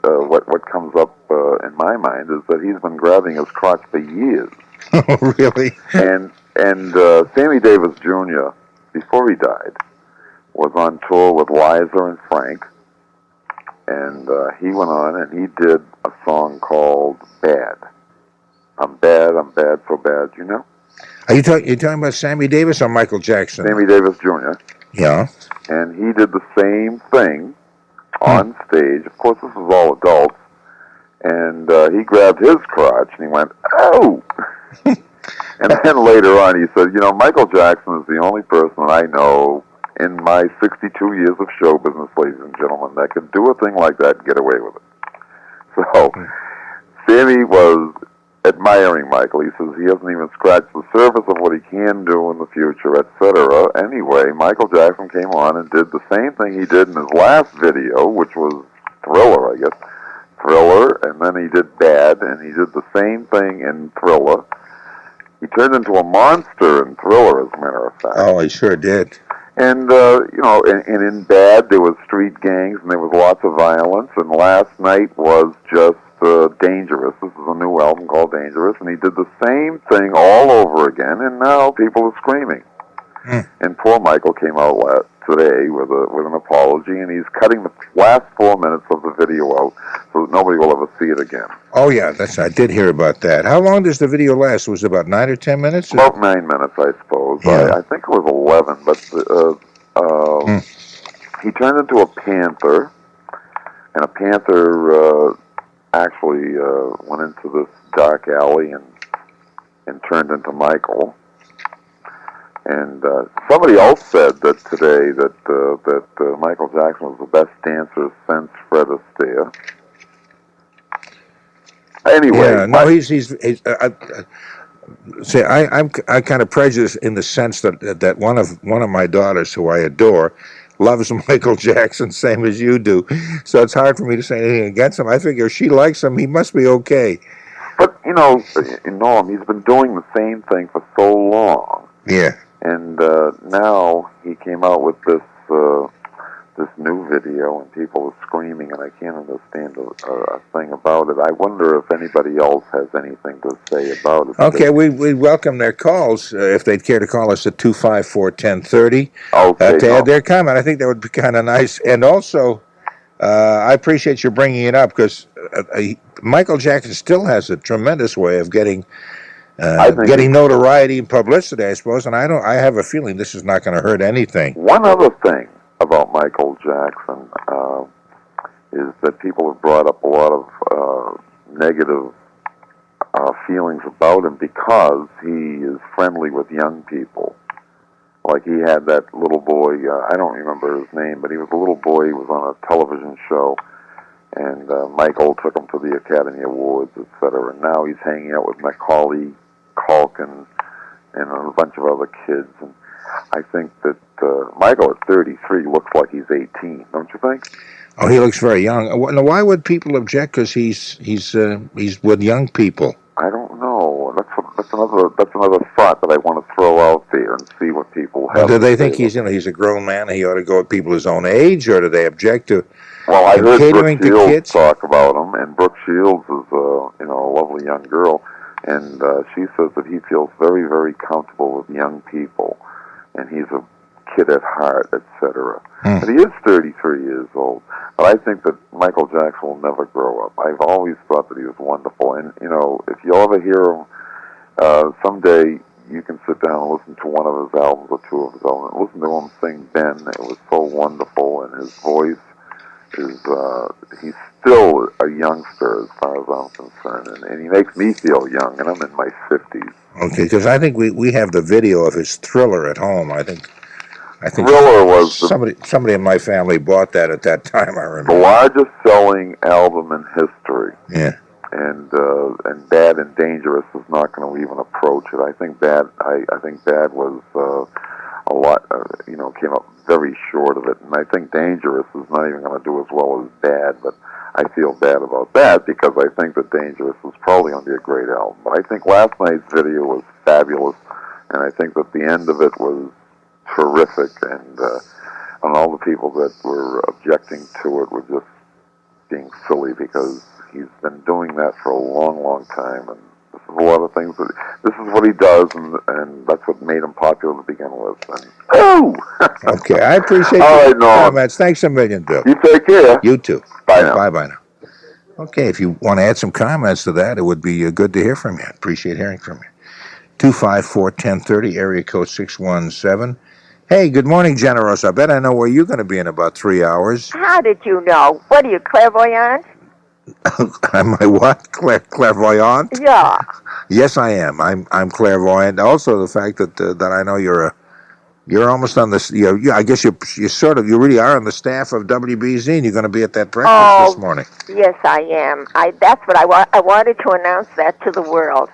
what comes up in my mind is that he's been grabbing his crotch for years. Oh, really? And Sammy Davis Jr., before he died, was on tour with Liza and Frank, and he went on and he did a song called "Bad." I'm bad, so bad, you know? Are you talking about Sammy Davis or Michael Jackson? Sammy Davis Jr. Yeah. And he did the same thing on stage. Of course, this was all adults. And he grabbed his crotch and he went, "Oh!" And then later on he said, Michael Jackson is the only person I know in my 62 years of show business, ladies and gentlemen, that could do a thing like that and get away with it. So, Sammy was admiring Michael. He says he hasn't even scratched the surface of what he can do in the future, etc. Anyway, Michael Jackson came on and did the same thing he did in his last video, which was Thriller, I guess. Thriller, and then he did Bad, and he did the same thing in Thriller. He turned into a monster in Thriller, as a matter of fact. Oh, he sure did. And, and in Bad, there was street gangs, and there was lots of violence, and last night was just Dangerous. This is a new album called Dangerous, and he did the same thing all over again, and now people are screaming. And poor Michael came out today with an apology, and he's cutting the last 4 minutes of the video out so that nobody will ever see it again. Oh, yeah, I did hear about that. How long does the video last? Was it about 9 or 10 minutes? About 9 minutes, I suppose. Yeah. I think it was 11, but he turned into a panther, and a panther actually went into this dark alley and turned into Michael. And somebody else said that today that Michael Jackson was the best dancer since Fred Astaire. Anyway, yeah, no, he's say I'm kind of prejudiced in the sense that one of my daughters, who I adore, loves Michael Jackson, same as you do. So it's hard for me to say anything against him. I figure if she likes him, he must be okay. But Norm, he's been doing the same thing for so long. Yeah. And now he came out with this new video, and people are screaming, and I can't understand a thing about it. I wonder if anybody else has anything to say about it. Okay, we welcome their calls if they'd care to call us at 254-1030 to add their comment. I think that would be kind of nice. And also, I appreciate you bringing it up because Michael Jackson still has a tremendous way of getting getting notoriety and publicity, I suppose. And I have a feeling this is not going to hurt anything. One other thing about Michael Jackson is that people have brought up a lot of negative feelings about him because he is friendly with young people. Like he had that little boy, I don't remember his name, but he was a little boy, he was on a television show, and Michael took him to the Academy Awards, etc. And now he's hanging out with Macaulay Culkin and a bunch of other kids. And I think that Michael at 33 looks like he's 18, don't you think? Oh, he looks very young. Now, why would people object? Because he's with young people. I don't know. That's another thought that I want to throw out there and see what people have. Do they think he's a grown man and he ought to go with people his own age, or do they object to Well, I heard catering Brooke to Shields kids? talk about him, and Brooke Shields is a lovely young girl, and she says that he feels very, very comfortable with young people, and he's a kid at heart, etc. But he is 33 years old. But I think that Michael Jackson will never grow up. I've always thought that he was wonderful, and if you'll ever hear him someday, you can sit down and listen to one of his albums or two of his albums. Listen to him sing Ben. It was so wonderful, and his voice is, he's still a youngster as far as I'm concerned, and he makes me feel young, and I'm in my 50s. Okay, because I think we have the video of his Thriller at home. I think Thriller was somebody in my family bought that at that time, I remember. the largest selling album in history. Yeah. And Bad and Dangerous is not going to even approach it. I think Bad was a lot, came up very short of it, and I think Dangerous is not even going to do as well as Bad. But I feel bad about that because I think that Dangerous is probably going to be a great album. But I think last night's video was fabulous, and I think that the end of it was terrific, and all the people that were objecting to it were just being silly because he's been doing that for a long, long time, and this is a lot of things that this is what he does, and that's what made him popular to begin with. And Okay, I appreciate All your right, Norm. comments. Thanks a million, Bill. You take care. You too. Bye now. Bye now. Okay, if you want to add some comments to that, it would be good to hear from you. Appreciate hearing from you. 254-1030, area code 617. Hey, good morning, Generous. I bet I know where you're going to be in about 3 hours. How did you know? What are you, clairvoyant? Am I what? Clairvoyant? Yeah. Yes, I am. I'm clairvoyant. Also, the fact that I know you're almost on this. I guess you really are on the staff of WBZ, and you're going to be at that breakfast this morning. Yes, I am. That's what I wanted to announce that to the world.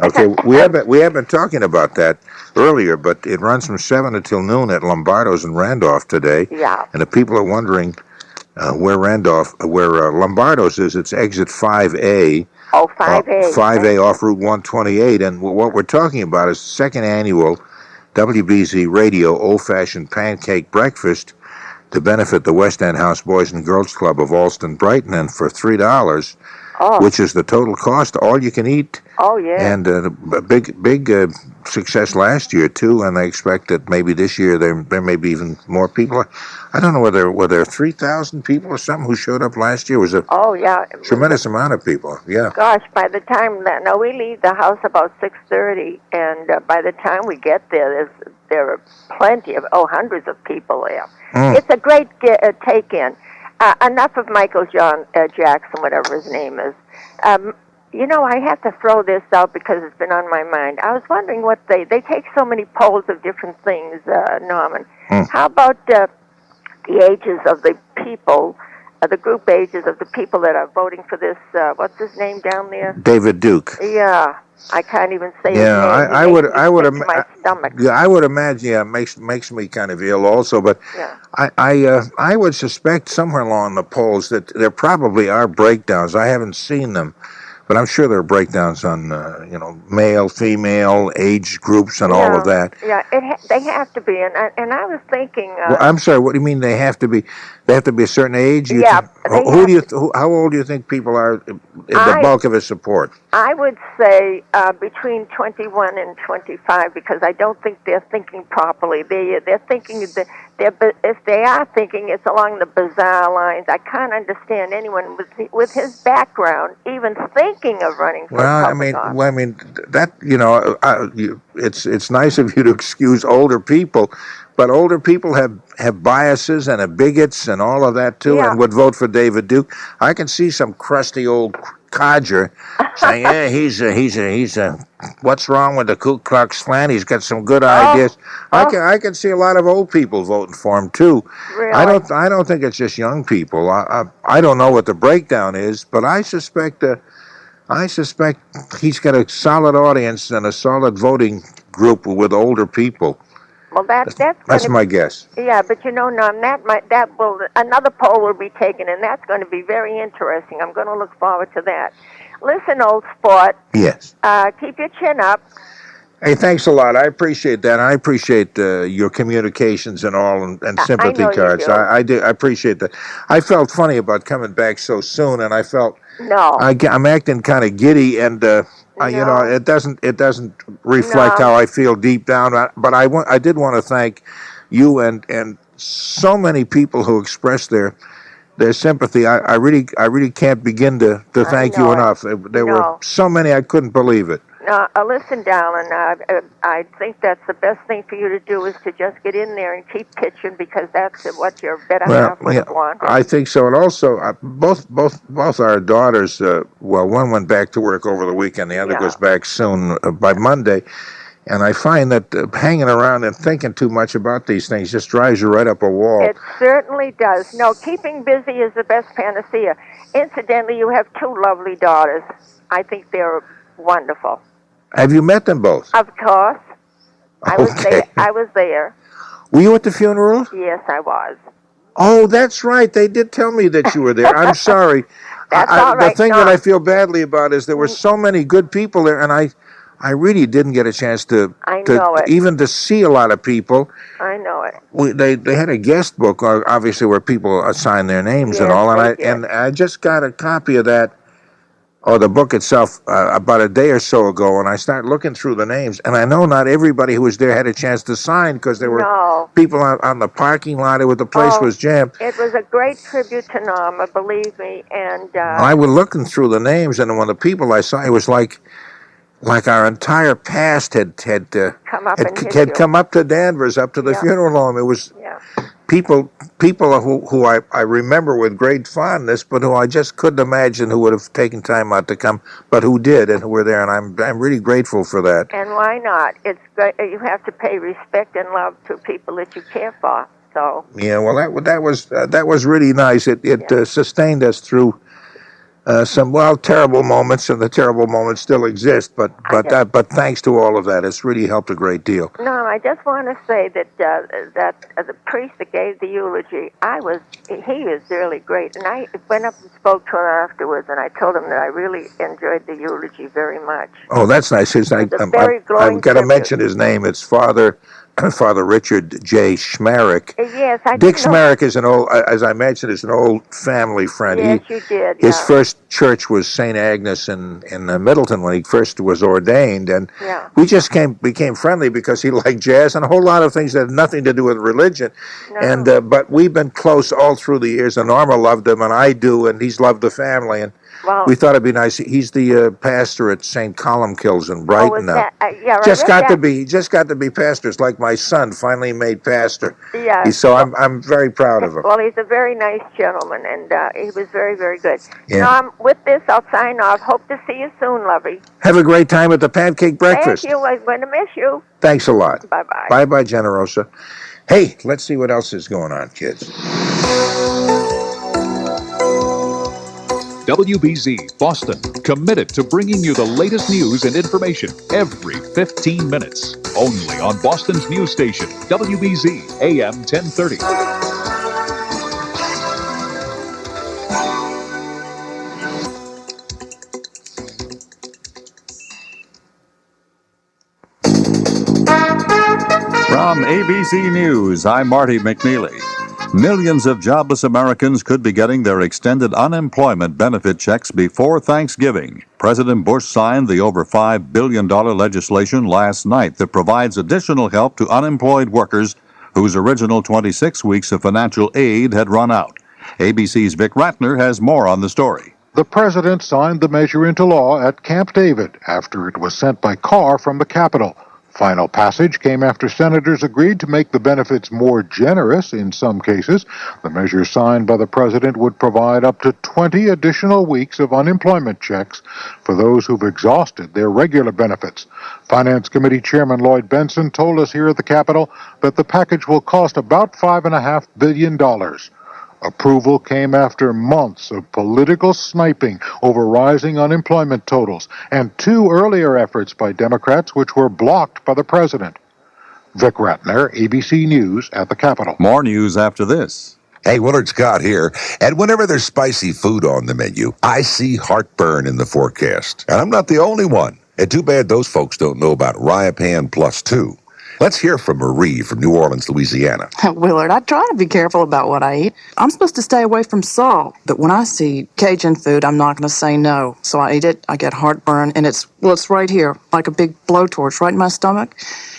Okay, we have been talking about that earlier, but it runs from 7 until noon at Lombardo's in Randolph today. Yeah. And if people are wondering where Lombardo's is, it's exit 5A. Oh, 5A. 5A off Route 128. And what we're talking about is the second annual WBZ Radio Old-Fashioned Pancake Breakfast to benefit the West End House Boys and Girls Club of Allston Brighton, and for $3, which is the total cost, all you can eat. Oh, yeah. And a big success last year, too, and I expect that maybe this year there may be even more people. I don't know were there 3,000 people or something who showed up last year? It was a tremendous amount of people, yeah. Gosh, by the time, we leave the house about 6:30, and by the time we get there, there are plenty of, hundreds of people there. It's a great take-in. Enough of Michael Jackson, whatever his name is. I have to throw this out because it's been on my mind. I was wondering what they take so many polls of different things, Norman. How about the ages of the people, the group ages of the people that are voting for this, what's his name down there? David Duke. Yeah. I can't even say his name. I would imagine. Yeah, it makes me kind of ill also. But I would suspect somewhere along the polls that there probably are breakdowns. I haven't seen them, but I'm sure there are breakdowns on male, female, age groups, and all of that. Yeah, they have to be. And I was thinking. Well, I'm sorry. What do you mean they have to be? They have to be a certain age. How old do you think people are? The bulk of his support. I would say between 21 and 25, because I don't think they're thinking properly. They're thinking that if they are thinking it's along the bizarre lines, I can't understand anyone with his background even thinking of running for public office. That it's nice of you to excuse older people, but older people have biases and have bigots and all of that too, and would vote for David Duke. I can see some crusty old codger saying, "Yeah, he's a what's wrong with the Ku Klux Klan? He's got some good ideas." I can see a lot of old people voting for him too. Really? I don't think it's just young people. I don't know what the breakdown is, but I suspect he's got a solid audience and a solid voting group with older people. Well, that's my guess. Yeah, but Norm, another poll will be taken, and that's going to be very interesting. I'm going to look forward to that. Listen, old sport. Yes. Keep your chin up. Hey, thanks a lot. I appreciate that. I appreciate your communications and all, and sympathy cards. I do. I appreciate that. I felt funny about coming back so soon, and I felt I'm acting kind of giddy, and it doesn't reflect how I feel deep down. But I did want to thank you and so many people who expressed their sympathy. I really can't begin to thank you enough. There were so many, I couldn't believe it. Listen, darling, I think that's the best thing for you to do is to just get in there and keep pitching, because that's what your better half would have wanted. I think so. And also, both our daughters, one went back to work over the weekend, the other goes back soon by Monday. And I find that hanging around and thinking too much about these things just drives you right up a wall. It certainly does. No, keeping busy is the best panacea. Incidentally, you have two lovely daughters. I think they're wonderful. Have you met them both? Of course. I was there. Were you at the funeral? Yes, I was. Oh, that's right. They did tell me that you were there. I'm sorry. That's all right. The thing that I feel badly about is there were so many good people there, and I really didn't get a chance to even to see a lot of people. I know it. They had a guest book, obviously, where people assign their names and all, and I just got a copy of that, or the book itself, about a day or so ago, and I started looking through the names, and I know not everybody who was there had a chance to sign, because there were people on the parking lot where the place was jammed. It was a great tribute to Norma, believe me, and I was looking through the names, and when the people I saw, it was like our entire past had come up to Danvers, up to the funeral home. It was people who I remember with great fondness, but who I just couldn't imagine who would have taken time out to come, but who did and who were there, and I'm really grateful for that. And why not? It's great. You have to pay respect and love to people that you care for. So well, that was really nice. It sustained us through some terrible moments, and the terrible moments still exist. But thanks to all of that, it's really helped a great deal. No, I just want to say that the priest that gave the eulogy, he is really great, and I went up and spoke to him afterwards, and I told him that I really enjoyed the eulogy very much. Oh, that's nice. I've got to mention his name. It's Father Richard J. Schmarick. Yes, I Dick Schmarick is an old, as I mentioned, is an old family friend. Yes, you did. His first church was St. Agnes in Middleton when he first was ordained, and we just became friendly because he liked jazz and a whole lot of things that had nothing to do with religion. No. And but we've been close all through the years, and Norma loved him, and I do, and he's loved the family, and we thought it'd be nice. He's the pastor at St. Columkills in Brighton now. Just got to be pastor. It's like my son finally made pastor. Yeah. So I'm very proud of him. Well, he's a very nice gentleman, and he was very, very good. Yeah. With this, I'll sign off. Hope to see you soon, lovey. Have a great time at the pancake breakfast. Thank you. I'm going to miss you. Thanks a lot. Bye-bye. Bye-bye, Generosa. Hey, let's see what else is going on, kids. WBZ Boston, committed to bringing you the latest news and information every 15 minutes. Only on Boston's news station, WBZ AM 1030. From ABC News, I'm Marty McNeely. Millions of jobless Americans could be getting their extended unemployment benefit checks before Thanksgiving. President Bush signed the over $5 billion legislation last night that provides additional help to unemployed workers whose original 26 weeks of financial aid had run out. ABC's Vic Ratner has more on the story. The president signed the measure into law at Camp David after it was sent by car from the Capitol. Final passage came after senators agreed to make the benefits more generous in some cases. The measure signed by the president would provide up to 20 additional weeks of unemployment checks for those who've exhausted their regular benefits. Finance Committee Chairman Lloyd Benson told us here at the Capitol that the package will cost about $5.5 billion. Approval came after months of political sniping over rising unemployment totals and 2 earlier efforts by Democrats which were blocked by the president. Vic Ratner, ABC News at the Capitol. More news after this. Hey, Willard Scott here. And whenever there's spicy food on the menu, I see heartburn in the forecast. And I'm not the only one. And too bad those folks don't know about Ryapan Plus 2. Let's hear from Marie from New Orleans, Louisiana. Willard, I try to be careful about what I eat. I'm supposed to stay away from salt, but when I see Cajun food, I'm not going to say no. So I eat it, I get heartburn, and it's right here, like a big blowtorch right in my stomach.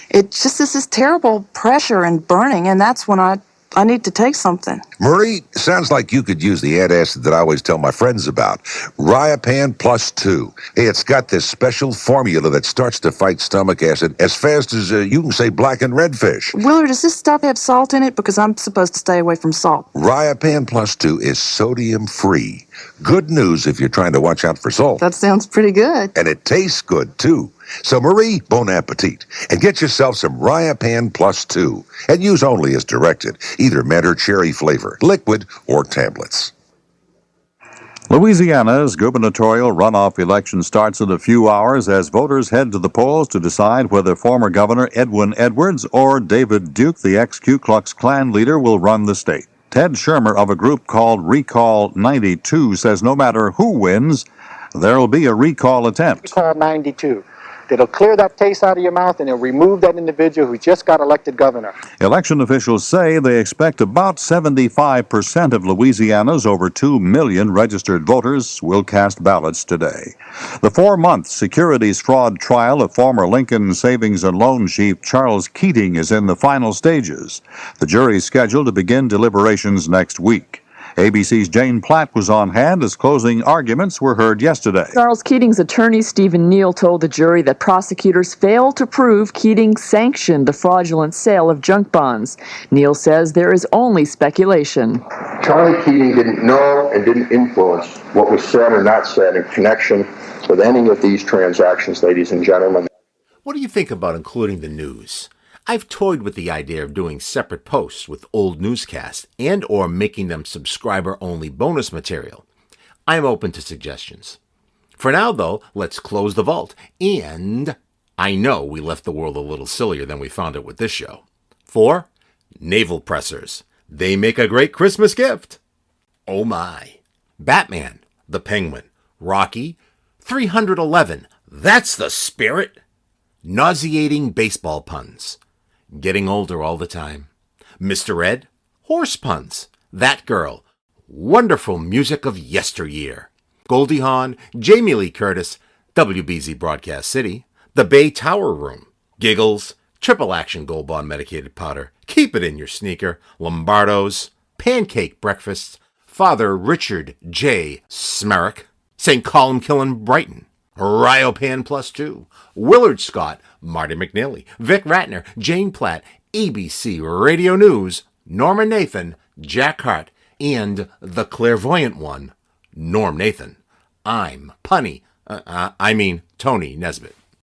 It just is this terrible pressure and burning, and that's when I need to take something. Marie, sounds like you could use the antacid that I always tell my friends about. Ryapan Plus 2. Hey, it's got this special formula that starts to fight stomach acid as fast as you can say black and red fish. Willard, does this stuff have salt in it? Because I'm supposed to stay away from salt. Ryapan Plus 2 is sodium-free. Good news if you're trying to watch out for salt. That sounds pretty good. And it tastes good, too. So, Marie, bon appetit. And get yourself some Ryapan Plus 2. And use only as directed, either mint or cherry flavor, liquid or tablets. Louisiana's gubernatorial runoff election starts in a few hours as voters head to the polls to decide whether former Governor Edwin Edwards or David Duke, the ex-Ku Klux Klan leader, will run the state. Ted Shermer of a group called Recall 92 says no matter who wins, there will be a recall attempt. Recall 92. It'll clear that taste out of your mouth and it'll remove that individual who just got elected governor. Election officials say they expect about 75% of Louisiana's over 2 million registered voters will cast ballots today. The 4-month securities fraud trial of former Lincoln Savings and Loan Chief Charles Keating is in the final stages. The jury is scheduled to begin deliberations next week. ABC's Jane Platt was on hand as closing arguments were heard yesterday. Charles Keating's attorney, Stephen Neal, told the jury that prosecutors failed to prove Keating sanctioned the fraudulent sale of junk bonds. Neal says there is only speculation. Charlie Keating didn't know and didn't influence what was said or not said in connection with any of these transactions, ladies and gentlemen. What do you think about including the news? I've toyed with the idea of doing separate posts with old newscasts and or making them subscriber-only bonus material. I'm open to suggestions. For now, though, let's close the vault. And I know we left the world a little sillier than we found it with this show. 4. Navel pressers. They make a great Christmas gift. Oh my. Batman, the Penguin, Rocky, 311. That's the spirit. Nauseating baseball puns. Getting older all the time. Mr. Ed, horse puns. That girl, wonderful music of yesteryear. Goldie Hawn, Jamie Lee Curtis, WBZ Broadcast City, The Bay Tower Room, Giggles, Triple Action Gold Bond Medicated Powder, Keep It in Your Sneaker, Lombardo's, Pancake Breakfasts, Father Richard J. Smerick, St. Column Killin' Brighton, Ryopan Plus 2, Willard Scott, Marty McNeely, Vic Ratner, Jane Platt, ABC Radio News, Norma Nathan, Jack Harte, and the clairvoyant one, Norm Nathan. I'm Tony Nesbitt.